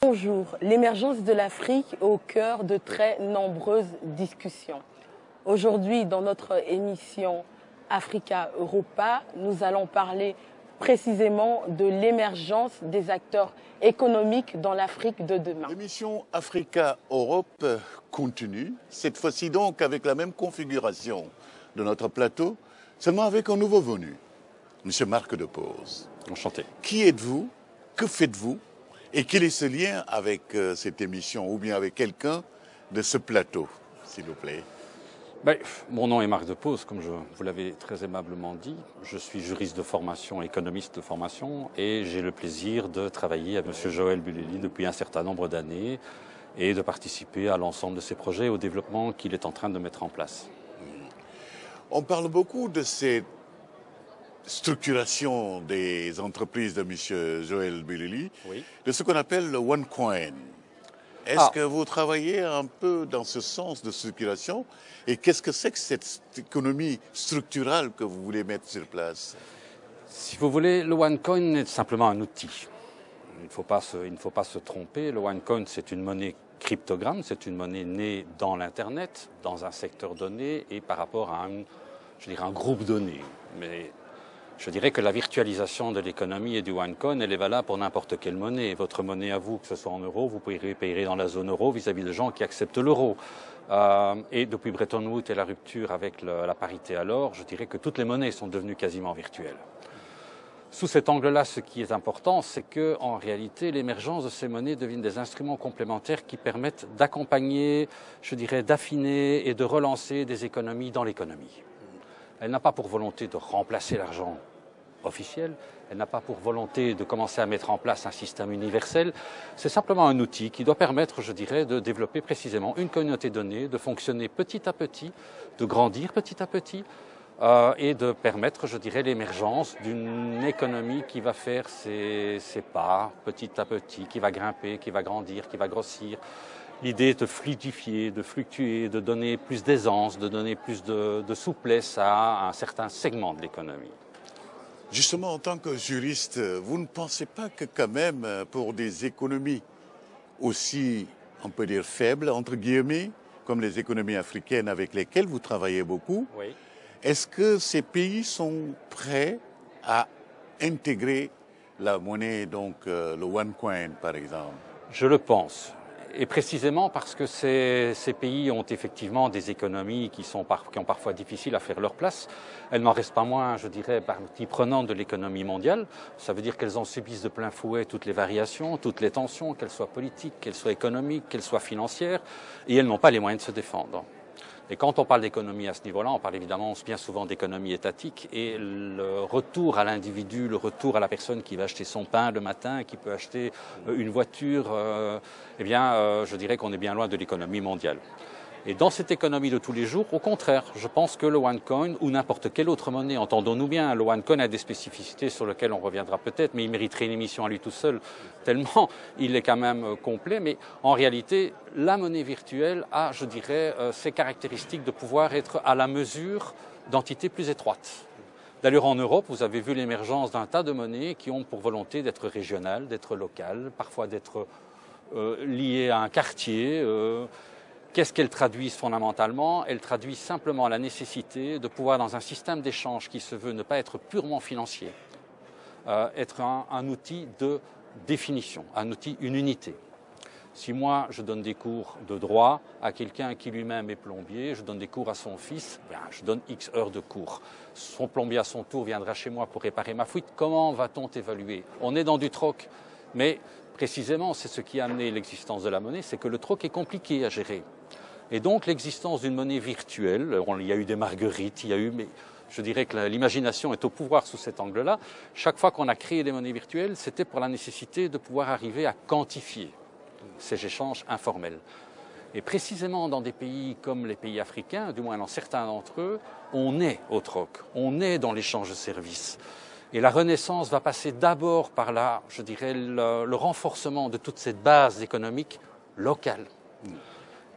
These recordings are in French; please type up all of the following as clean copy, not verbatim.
Bonjour, l'émergence de l'Afrique est au cœur de très nombreuses discussions. Aujourd'hui, dans notre émission Africa Europa, nous allons parler précisément de l'émergence des acteurs économiques dans l'Afrique de demain. L'émission Africa Europe continue, cette fois-ci donc avec la même configuration de notre plateau, seulement avec un nouveau venu, M. Marc Depose. Enchanté. Qui êtes-vous? Que faites-vous? Et quel est ce lien avec cette émission ou bien avec quelqu'un de ce plateau, s'il vous plaît? Mon nom est Marc Depose, comme vous l'avez très aimablement dit. Je suis juriste de formation, économiste de formation, et j'ai le plaisir de travailler avec M. Joël Bulelli depuis un certain nombre d'années et de participer à l'ensemble de ses projets et au développement qu'il est en train de mettre en place. On parle beaucoup de cette structuration des entreprises de M. Joël Bulelli, Oui. de ce qu'on appelle le OneCoin. Est-ce que vous travaillez un peu dans ce sens de structuration? Et qu'est-ce que c'est que cette économie structurale que vous voulez mettre sur place? Si vous voulez, le OneCoin est simplement un outil. Il ne faut pas se tromper. Le OneCoin, c'est une monnaie cryptogramme, c'est une monnaie née dans l'Internet, dans un secteur donné et par rapport à un groupe donné. Mais je dirais que la virtualisation de l'économie et du OneCoin, elle est valable pour n'importe quelle monnaie. Votre monnaie à vous, que ce soit en euros, vous payerez dans la zone euro vis-à-vis de gens qui acceptent l'euro. Et depuis Bretton Woods et la rupture avec la parité à l'or, je dirais que toutes les monnaies sont devenues quasiment virtuelles. Sous cet angle-là, ce qui est important, c'est que, en réalité, l'émergence de ces monnaies deviennent des instruments complémentaires qui permettent d'accompagner, je dirais, d'affiner et de relancer des économies dans l'économie. Elle n'a pas pour volonté de remplacer l'argent officiel, elle n'a pas pour volonté de commencer à mettre en place un système universel, c'est simplement un outil qui doit permettre, je dirais, de développer précisément une communauté donnée, de fonctionner petit à petit, de grandir petit à petit, et de permettre, je dirais, l'émergence d'une économie qui va faire ses pas petit à petit, qui va grimper, qui va grandir, qui va grossir. L'idée est de fluidifier, de fluctuer, de donner plus d'aisance, de donner plus de souplesse à un certain segment de l'économie. Justement, en tant que juriste, vous ne pensez pas que quand même, pour des économies aussi, on peut dire, faibles, entre guillemets, comme les économies africaines avec lesquelles vous travaillez beaucoup, Oui. est-ce que ces pays sont prêts à intégrer la monnaie, donc le OneCoin par exemple? Je le pense. Et précisément parce que ces pays ont effectivement des économies qui ont parfois difficile à faire leur place. Elles n'en restent pas moins, je dirais, partie prenante de l'économie mondiale. Ça veut dire qu'elles en subissent de plein fouet toutes les variations, toutes les tensions, qu'elles soient politiques, qu'elles soient économiques, qu'elles soient financières, et elles n'ont pas les moyens de se défendre. Et quand on parle d'économie à ce niveau-là, on parle évidemment bien souvent d'économie étatique et le retour à l'individu, le retour à la personne qui va acheter son pain le matin, qui peut acheter une voiture, je dirais qu'on est bien loin de l'économie mondiale. Et dans cette économie de tous les jours, au contraire, je pense que le OneCoin ou n'importe quelle autre monnaie, entendons-nous bien, le OneCoin a des spécificités sur lesquelles on reviendra peut-être, mais il mériterait une émission à lui tout seul, tellement il est quand même complet. Mais en réalité, la monnaie virtuelle a, je dirais, ces caractéristiques de pouvoir être à la mesure d'entités plus étroites. D'ailleurs, en Europe, vous avez vu l'émergence d'un tas de monnaies qui ont pour volonté d'être régionales, d'être locales, parfois d'être liées à un quartier. Qu'est-ce qu'elles traduisent fondamentalement? Elles traduisent simplement la nécessité de pouvoir, dans un système d'échange qui se veut ne pas être purement financier, être un outil de définition, un outil, une unité. Si moi, je donne des cours de droit à quelqu'un qui lui-même est plombier, je donne des cours à son fils, je donne X heures de cours. Son plombier, à son tour, viendra chez moi pour réparer ma fuite. Comment va-t-on évaluer? On est dans du troc, mais précisément, c'est ce qui a amené l'existence de la monnaie, c'est que le troc est compliqué à gérer. Et donc l'existence d'une monnaie virtuelle, il y a eu des marguerites, mais je dirais que l'imagination est au pouvoir sous cet angle-là. Chaque fois qu'on a créé des monnaies virtuelles, c'était pour la nécessité de pouvoir arriver à quantifier ces échanges informels. Et précisément dans des pays comme les pays africains, du moins dans certains d'entre eux, on est au troc, on est dans l'échange de services. Et la renaissance va passer d'abord par le renforcement de toute cette base économique locale.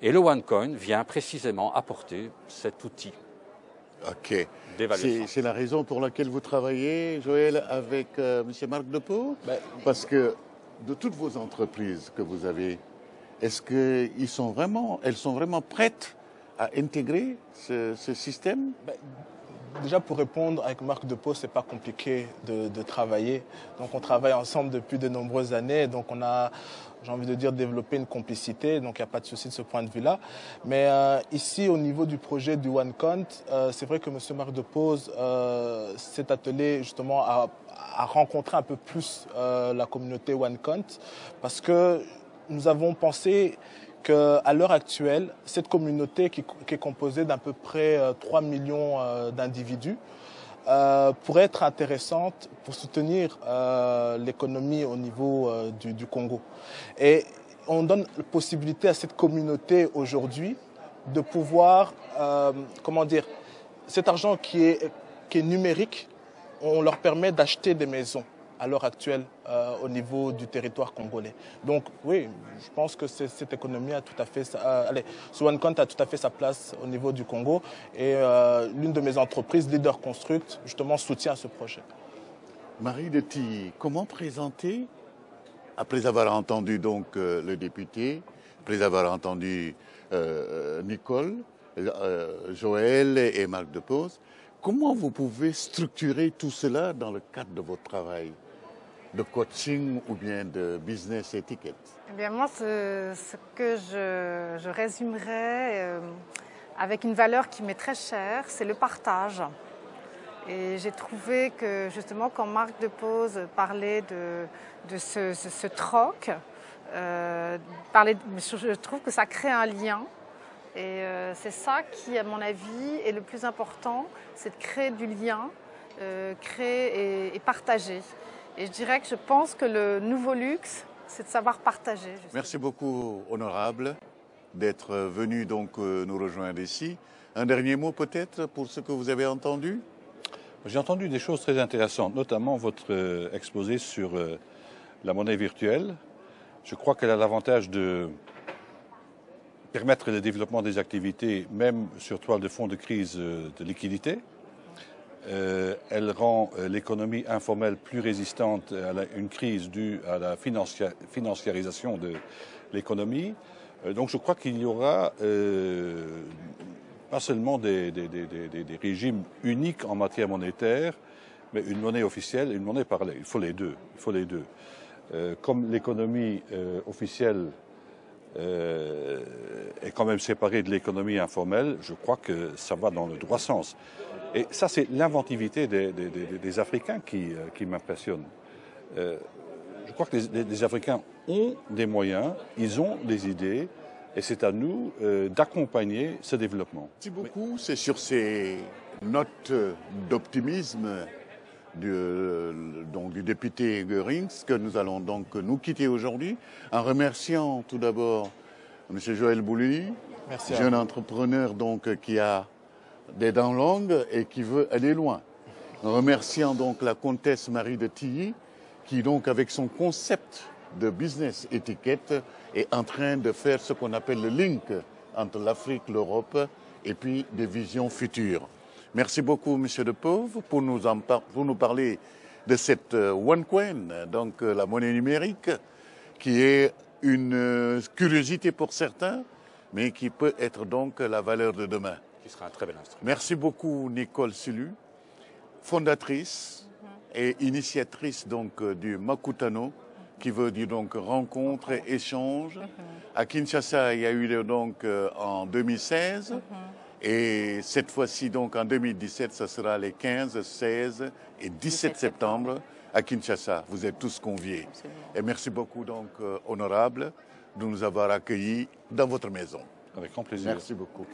Et le OneCoin vient précisément apporter cet outil d'évaluation. C'est la raison pour laquelle vous travaillez, Joël, avec M. Marc Depose? Parce que de toutes vos entreprises que vous avez, est-ce qu'elles sont vraiment prêtes à intégrer ce système? Déjà, pour répondre, avec Marc Depose, c'est pas compliqué de travailler. Donc, on travaille ensemble depuis de nombreuses années. Donc, on a, j'ai envie de dire, développé une complicité. Donc, il n'y a pas de souci de ce point de vue-là. Mais ici, au niveau du projet du OneCount, c'est vrai que M. Marc Depose s'est attelé justement à rencontrer un peu plus la communauté OneCount, parce que nous avons pensé qu'à l'heure actuelle, cette communauté qui est composée d'à peu près 3 millions d'individus pourrait être intéressante pour soutenir l'économie au niveau du Congo. Et on donne la possibilité à cette communauté aujourd'hui de pouvoir, comment dire, cet argent qui est numérique, on leur permet d'acheter des maisons à l'heure actuelle au niveau du territoire congolais. Donc oui, je pense que cette économie a tout à fait, ce OneCount a tout à fait sa place au niveau du Congo, et l'une de mes entreprises, Leader Construct, justement soutient ce projet. Marie de Tilly, comment présenter, après avoir entendu donc le député, après avoir entendu Nicole, Joël et Marc Depose, comment vous pouvez structurer tout cela dans le cadre de votre travail de coaching ou bien de business etiquette? Eh bien, moi, ce que je résumerais avec une valeur qui m'est très chère, c'est le partage. Et j'ai trouvé que justement, quand Marc Depose parlait de ce troc, je trouve que ça crée un lien. Et c'est ça qui, à mon avis, est le plus important, c'est de créer du lien, créer et partager. Et je dirais que je pense que le nouveau luxe, c'est de savoir partager. Justement. Merci beaucoup, honorable, d'être venu donc nous rejoindre ici. Un dernier mot peut-être pour ce que vous avez entendu? J'ai entendu des choses très intéressantes, notamment votre exposé sur la monnaie virtuelle. Je crois qu'elle a l'avantage de permettre le développement des activités, même sur toile de fond de crise de liquidité. Elle rend l'économie informelle plus résistante à une crise due à la financiarisation de l'économie. Donc je crois qu'il y aura pas seulement des régimes uniques en matière monétaire, mais une monnaie officielle et une monnaie parallèle. Il faut les deux. Il faut les deux. Comme l'économie officielle est quand même séparée de l'économie informelle, je crois que ça va dans le droit sens. Et ça, c'est l'inventivité des Africains qui m'impressionne. Je crois que les Africains ont des moyens, ils ont des idées, et c'est à nous d'accompagner ce développement. Merci beaucoup. C'est sur ces notes d'optimisme du député Goerings que nous allons donc nous quitter aujourd'hui, en remerciant tout d'abord M. Joël Boulou, jeune entrepreneur donc qui a des dents longues et qui veut aller loin. En remerciant donc la comtesse Marie de Tilly, qui donc avec son concept de business étiquette est en train de faire ce qu'on appelle le link entre l'Afrique, l'Europe et puis des visions futures. Merci beaucoup, Monsieur Depose, pour nous parler de cette OneCoin, donc la monnaie numérique, qui est une curiosité pour certains, mais qui peut être donc la valeur de demain. Qui sera un très bel instrument. Merci beaucoup, Nicole Silu, fondatrice et initiatrice donc du Makutano, qui veut dire donc rencontre et échange. À Kinshasa, il y a eu donc en 2016. Et cette fois-ci, donc en 2017, ce sera les 15, 16 et 17 septembre à Kinshasa. Vous êtes tous conviés. Absolument. Et merci beaucoup, donc, honorable, de nous avoir accueillis dans votre maison. Avec grand plaisir. Merci beaucoup.